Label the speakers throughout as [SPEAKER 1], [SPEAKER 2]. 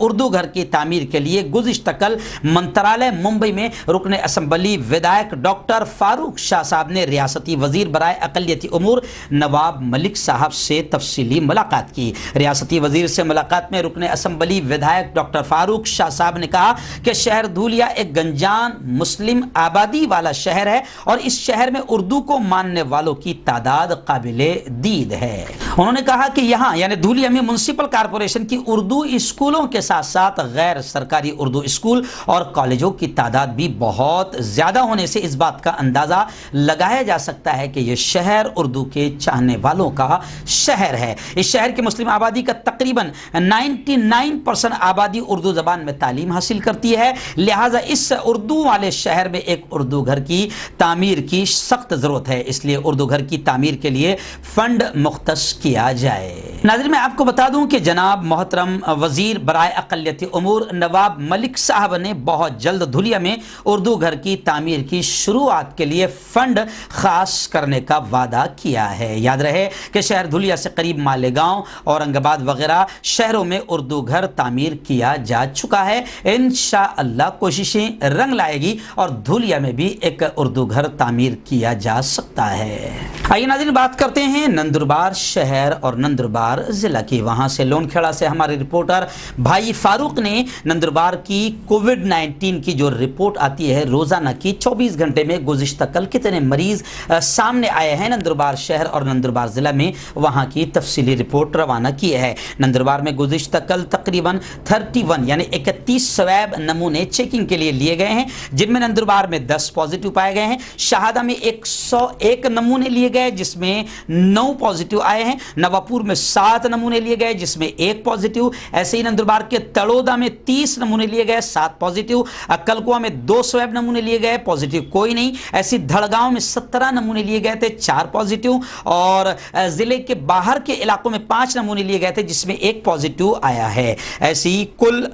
[SPEAKER 1] اردو گھر کی تعمیر کے لیے گزشتہ کل منترالیہ ممبئی میں رکن اسمبلی ودایک ڈاکٹر فاروق شاہ صاحب نے ریاستی وزیر برائے اقلیتی امور نواب ملک صاحب سے تفصیلی ملاقات کی۔ ریاستی وزیر سے ملاقات میں رکن اسمبلی ودایک ڈاکٹر فاروق شاہ صاحب نے کہا کہ شہر دھولیا ایک گنجان مسلم آبادی والا شہر ہے اور اس شہر میں اردو کو ماننے والوں کی تعداد قابل دید ہے۔ انہوں نے کہا کہ یہاں یعنی دھولیا میں میونسپل کارپوریشن کی اردو اسکولوں کے ساتھ ساتھ غیر سرکاری اردو اسکول اور کالجوں کی تعداد بھی بہت زیادہ ہونے سے اس بات کا اندازہ لگایا جا سکتا ہے کہ یہ شہر اردو کے چاہنے والوں کا شہر ہے۔ اس شہر کی مسلم آبادی کا تقریباً 99% آبادی اردو زبان میں تعلیم حاصل کرتی ہے، لہٰذا اس اردو والے شہر میں ایک اردو گھر کی تعمیر کی سخت ضرورت ہے، اس لیے اردو گھر کی تعمیر کے لیے فنڈ مختص کیا جائے۔ ناظرین، میں آپ کو بتا دوں کہ جناب محترم وزیر برائے اقلیتی امور نواب ملک صاحب نے بہت جلد دھولیا میں اردو گھر کی تعمیر کی شروعات کے لیے فنڈ خاص کرنے کا وعدہ کیا ہے۔ یاد رہے کہ شہر دھولیا سے قریب مالیگاؤں، اورنگ آباد وغیرہ شہروں میں اردو گھر تعمیر کیا جا چکا ہے۔ انشاءاللہ کوششیں رنگ لائے گی اور دھولیا میں بھی ایک اردو گھر تعمیر کیا جا سکتا ہے۔ آئیے ناظرین، بات کرتے ہیں نندربار شہر اور نندربار ضلع کی۔ وہاں سے لون کھیڑا سے ہمارے رپورٹر بھائی فاروق نے نندربار کی کووڈ-19 کی جو رپورٹ آتی ہے روزانہ کی 24 گھنٹے میں گزشتہ کل کتنے مریض سامنے آئے ہیں نندربار شہر اور نندربار ضلع میں، وہاں کی تفصیلی رپورٹ روانہ کی ہے۔ نندربار میں گزشتہ کل تقریباً 31 یعنی 31 سویب نمونے چیکنگ کے لیے لیے گئے ہیں، جن میں نندربار میں 10 پازیٹیو پائے گئے ہیں، شہادہ میں 101 نمونے لیے گئے جس میں 9 پازیٹیو آئے ہیں، نواپور میں 7 نمونے لیے گئے جس میں 1 پازیٹیو، ایسے ہی نندربار کے تڑودا میں 30 نمونے لیے گئے 7 پازیٹیو، کلکوا میں 2 سویب نمونے لیے گئے پازیٹیو کوئی نہیں، ایسی دھڑگاؤں میں 17 نمونے لیے گئے تھے 4 پازیٹیو، اور ضلع کے باہر کے علاقوں میں 5 نمونے لیے گئے تھے جس میں 1 پازیٹیو آیا ہے۔ ایسے ہی کل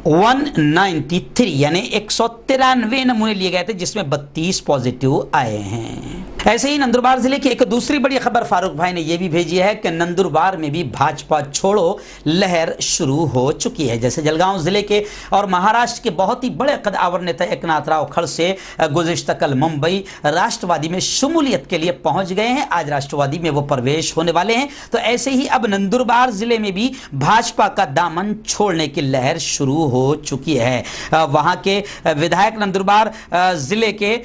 [SPEAKER 1] 193 یعنی 193 نمونے لیے گئے تھے جس میں 32 پازیٹیو آئے ہیں۔ ایسے ہی نندربار ضلع کی ایک دوسری بڑی خبر فاروق بھائی نے یہ بھی بھیجی ہے کہ نندربار میں بھی بھاجپا چھوڑو لہر شروع ہو چکی ہے۔ جیسے جلگاؤں ضلع کے اور مہاراشٹر کے بہت ہی بڑے قد آور نیتا ایکناتھ راؤ کھڑسے گزشتہ کل ممبئی راشٹروادی میں شمولیت کے لیے پہنچ گئے ہیں، آج راشٹروادی میں وہ پرویش ہونے والے ہیں، تو ایسے ہی اب نندربار ضلع میں بھی بھاجپا کا دامن چھوڑنے کی لہر شروع ہو چکی ہے۔ وہاں کے ودھائک نندربار ضلع کے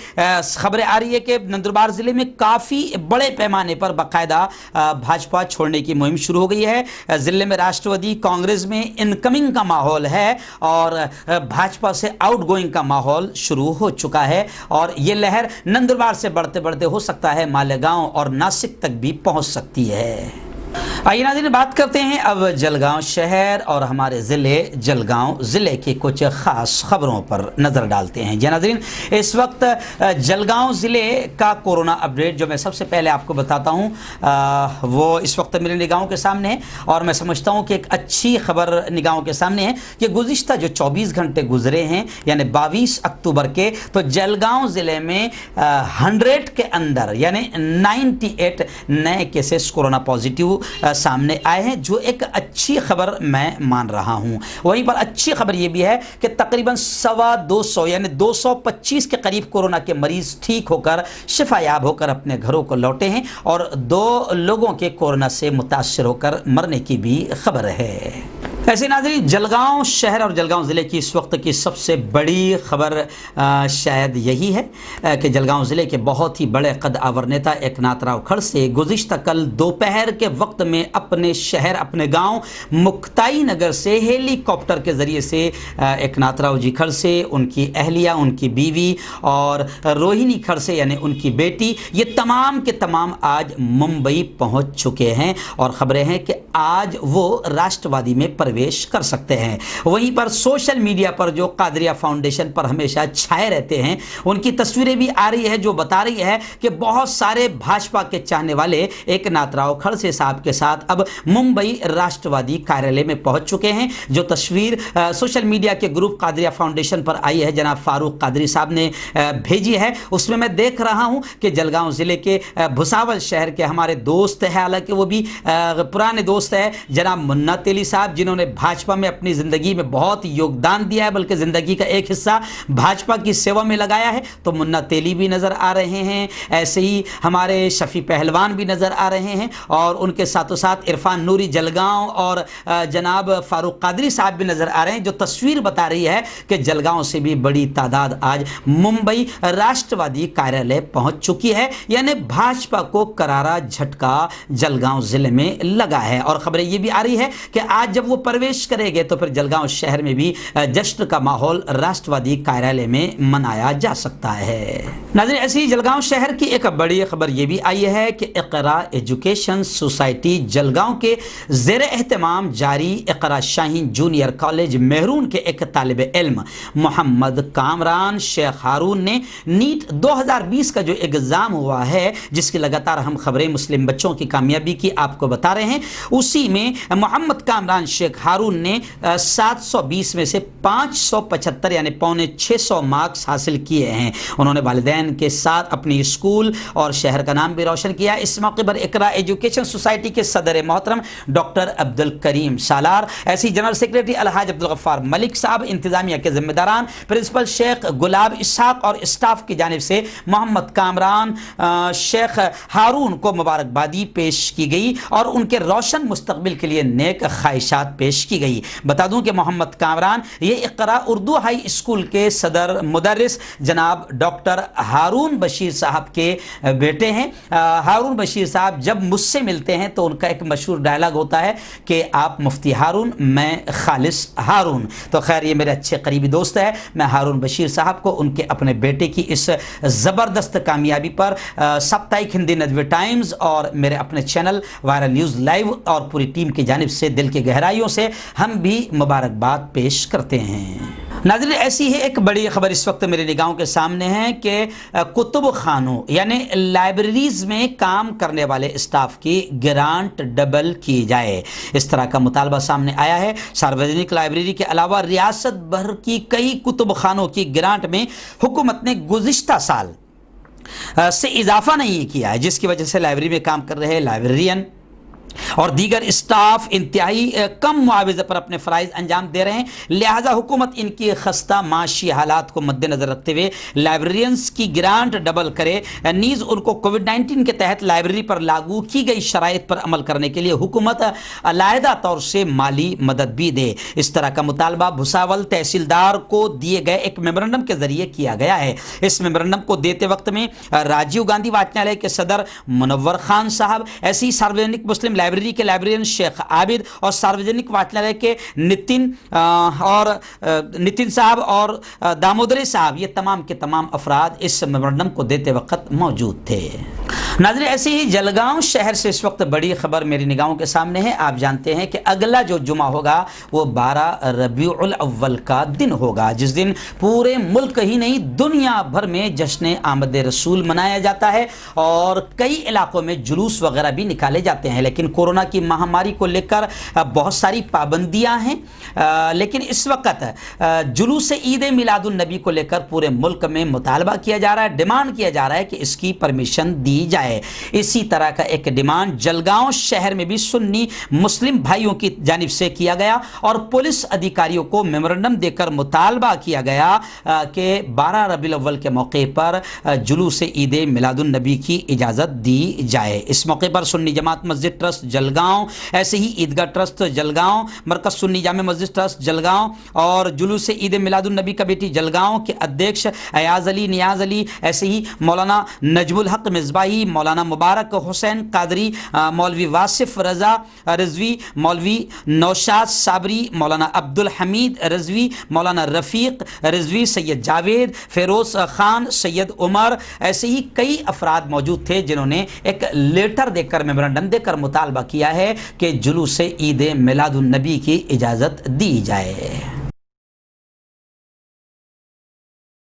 [SPEAKER 1] خبریں آ رہی ہے کہ نندربار ضلع میں کافی بڑے پیمانے پر باقاعدہ بھاجپا چھوڑنے کی مہم شروع ہو گئی ہے۔ ضلع میں راشٹروادی کانگریس میں انکمنگ کا ماحول ہے اور بھاجپا سے آؤٹ گوئنگ کا ماحول شروع ہو چکا ہے، اور یہ لہر نندربار سے بڑھتے بڑھتے ہو سکتا ہے مالیگاؤں اور ناسک تک بھی پہنچ سکتی ہے۔ آئیے ناظرین، بات کرتے ہیں اب جلگاؤں شہر اور ہمارے ضلع جلگاؤں ضلع کی کچھ خاص خبروں پر نظر ڈالتے ہیں۔ جی ناظرین، اس وقت جلگاؤں ضلع کا کورونا اپڈیٹ جو میں سب سے پہلے آپ کو بتاتا ہوں وہ اس وقت میرے نگاہوں کے سامنے ہے، اور میں سمجھتا ہوں کہ ایک اچھی خبر نگاہوں کے سامنے ہے کہ گزشتہ جو 24 گھنٹے گزرے ہیں یعنی 22 اکتوبر کے، تو جلگاؤں ضلع میں 100 کے اندر یعنی 98 نئے کیسز کورونا پازیٹیو سامنے آئے ہیں، جو ایک اچھی خبر میں مان رہا ہوں۔ وہیں پر اچھی خبر یہ بھی ہے کہ تقریباً 250 یعنی 225 کے قریب کورونا کے مریض ٹھیک ہو کر شفا یاب ہو کر اپنے گھروں کو لوٹے ہیں، اور 2 لوگوں کے کورونا سے متاثر ہو کر مرنے کی بھی خبر ہے۔ ایسے ناظرین، جلگاؤں شہر اور جلگاؤں ضلع کی اس وقت کی سب سے بڑی خبر شاید یہی ہے کہ جلگاؤں ضلع کے بہت ہی بڑے قد آور نیتا ایکناتھ راؤ کھڑسے گزشتہ کل دوپہر کے وقت میں اپنے شہر اپنے گاؤں مکتائی نگر سے ہیلی کاپٹر کے ذریعے سے ایکناتھ راؤ جی کھڑسے، ان کی اہلیہ، ان کی بیوی اور روہنی کھڑسے یعنی ان کی بیٹی، یہ تمام کے تمام آج ممبئی پہنچ چکے ہیں، اور خبریں ہیں کہ آج وہ راشٹروادی میں پرویش پرویش کر سکتے ہیں۔ وہیں پر سوشل میڈیا پر جو قادریہ فاؤنڈیشن پر ہمیشہ چھائے رہتے ہیں، ان کی تصویریں بھی آ رہی ہے جو بتا رہی ہے کہ بہت سارے بھاجپا کے چاہنے والے ایک ناتھ راؤ کھڑسے صاحب کے ساتھ اب ممبئی راشٹروادی کاریالے میں پہنچ چکے ہیں۔ جو تصویر سوشل میڈیا کے گروپ قادریہ فاؤنڈیشن پر آئی ہے، جناب فاروق قادری صاحب نے بھیجی ہے، اس میں دیکھ رہا ہوں کہ جلگاؤں ضلع کے بھساول شہر کے ہمارے دوست ہیں، حالانکہ وہ بھی پرانے دوست ہیں، جناب منا تیلی صاحب، جنہوں نے بھاجپا میں اپنی زندگی میں بہت یوگدان دیا ہے، بلکہ زندگی کا ایک حصہ بھاجپا کی سیوا میں لگایا ہے۔ تو منا تیلی بھی نظر آ رہے ہیں، ایسے ہی ہمارے شفیع پہلوان بھی نظر آ رہے ہیں، اور ان کے ساتھوں ساتھ عرفان نوری جلگاؤں اور جناب فاروق قادری صاحب بھی نظر آ رہے ہیں۔ جو تصویر بتا رہی ہے کہ جلگاؤں سے بھی بڑی تعداد آج ممبئی راشٹروادی کاریالے پہنچ چکی ہے، یعنی بھاجپا کو کرارا جھٹکا جلگاؤں ضلع میں لگا ہے۔ اور خبریں یہ بھی آ رہی ہے کہ آج جب وہ پرویش کریں گے تو پھر جلگاؤں شہر میں بھی جشن کا ماحول راشٹروادی کاریالے میں منایا جا سکتا ہے۔ ناظرین، ایسی جلگاؤں شہر کی ایک بڑی خبر یہ بھی آئی ہے کہ اقرا ایجوکیشن سوسائٹی جلگاؤں کے زیر اہتمام جاری اقرا شاہین جونیئر کالج مہرون کے ایک طالب علم محمد کامران شیخ ہارون نے نیٹ 2020 کا جو ایگزام ہوا ہے، جس کی لگاتار ہم خبریں مسلم بچوں کی کامیابی کی آپ کو بتا رہے ہیں، اسی میں محمد کامران شیخ ہارون نے 720 میں سے 575 یعنی 650 مارکس حاصل کیے ہیں۔ انہوں نے والدین کے ساتھ اپنی اسکول اور شہر کا نام بھی روشن کیا۔ اس موقع پر اقرا ایجوکیشن سوسائٹی کے صدر محترم ڈاکٹر عبد الکریم سالار، ایسی جنرل سیکریٹری الحاج عبدالغفار ملک صاحب، انتظامیہ کے ذمہ داران، پرنسپل شیخ گلاب اسحاق اور اسٹاف کی جانب سے محمد کامران شیخ ہارون کو مبارکبادی پیش کی گئی اور ان کے روشن مستقبل کے لیے نیک خواہشات پیش کی گئی۔ بتا دوں کہ محمد کامران یہ اقرا اردو ہائی اسکول کے صدر مدرس جناب ڈاکٹر ہارون بشیر صاحب کے بیٹے ہیں۔ ہارون بشیر صاحب جب مجھ سے ملتے ہیں تو ان کا ایک مشہور ڈائلاگ ہوتا ہے کہ آپ مفتی ہارون، میں خالص ہارون۔ تو خیر، یہ میرے اچھے قریبی دوست ہے، میں ہارون بشیر صاحب کو ان کے اپنے بیٹے کی اس زبردست کامیابی پر سپتاہک ہندی ندوی ٹائمز اور میرے اپنے چینل وائرل نیوز لائیو اور پوری ٹیم کی جانب سے دل کی گہرائیوں سے ہم بھی مبارکباد پیش کرتے ہیں۔ ناظرین، ایسی ہے ایک بڑی خبر اس وقت میری نگاہوں کے سامنے ہے کہ کتب خانوں یعنی لائبریریز میں کام کرنے والے اسٹاف کی گرانٹ ڈبل کی جائے، اس طرح کا مطالبہ سامنے آیا ہے۔ ساروجنک لائبریری کے علاوہ ریاست بھر کی کئی کتب خانوں کی گرانٹ میں حکومت نے گزشتہ سال سے اضافہ نہیں کیا ہے، جس کی وجہ سے لائبریری میں کام کر رہے لائبریرین اور دیگر اسٹاف انتہائی کم معاوضے پر اپنے فرائض انجام دے رہے ہیں۔ لہذا حکومت ان کی خستہ معاشی حالات کو مد نظر رکھتے ہوئے لائبریرینز کی گرانٹ ڈبل کرے، نیز ان کو کووڈ-19 کے تحت لائبریری پر لاگو کی گئی شرائط پر عمل کرنے کے لیے حکومت علیحدہ طور سے مالی مدد بھی دے۔ اس طرح کا مطالبہ بھساول تحصیلدار کو دیے گئے ایک میمورنڈم کے ذریعے کیا گیا ہے۔ اس میمورنڈم کو دیتے وقت میں راجیو گاندھی واچنالیہ کے صدر منور خان صاحب، ایسی ساروجنک مسلم لائبریری کے لائبریرین شیخ عابد اور ساروجنک واچنالیہ کے نتن صاحب اور دامودری صاحب، یہ تمام کے تمام افراد اس میمورنڈم کو دیتے وقت موجود تھے۔ ناظرین، ایسے ہی جلگاؤں شہر سے اس وقت بڑی خبر میری نگاہوں کے سامنے ہے۔ آپ جانتے ہیں کہ اگلا جو جمعہ ہوگا وہ 12 ربیع الاول کا دن ہوگا، جس دن پورے ملک ہی نہیں دنیا بھر میں جشن آمد رسول منایا جاتا ہے اور کئی علاقوں میں جلوس وغیرہ بھی نکالے جاتے ہیں۔ لیکن کورونا کی مہاماری کو لے کر بہت ساری پابندیاں ہیں، لیکن اس وقت جلوس عید میلاد النبی کو لے کر پورے ملک میں مطالبہ کیا جا رہا ہے، ڈیمانڈ کیا جا رہا ہے کہ اس کی پرمیشن دی جائے۔ اسی طرح کا ایک ڈیمانڈ جلگاؤں شہر میں بھی سنی مسلم بھائیوں کی جانب سے کیا گیا اور پولیس ادھیکاریوں کو میمورنڈم دے کر مطالبہ کیا گیا کہ 12 ربیع الاول کے موقع پر جلوس عید میلاد النبی کی اجازت دی جائے۔ اس موقع پر سنی جماعت مسجد ٹرسٹ جلگاؤں، ایسے ہی عیدگاہ ٹرسٹ جلگاؤں، مرکز سنی جامع مسجد ٹرسٹ جلگاؤں اور جلوس عید میلاد النبی کمیٹی جلگاؤں کے ادھیکش ایاز علی نیاز علی، ایسے ہی مولانا نجم الحق مصباحی، مولانا مبارک حسین قادری، مولوی واصف رضا رضوی، مولوی نوشاد صابری، مولانا عبدالحمید رضوی، مولانا رفیق رضوی، سید جاوید، فیروز خان، سید عمر، ایسے ہی کئی افراد موجود تھے جنہوں نے ایک لیٹر دے کر، میمورنڈم دے کر مطالبہ کیا ہے کہ جلوس عید میلاد النبی کی اجازت دی جائے۔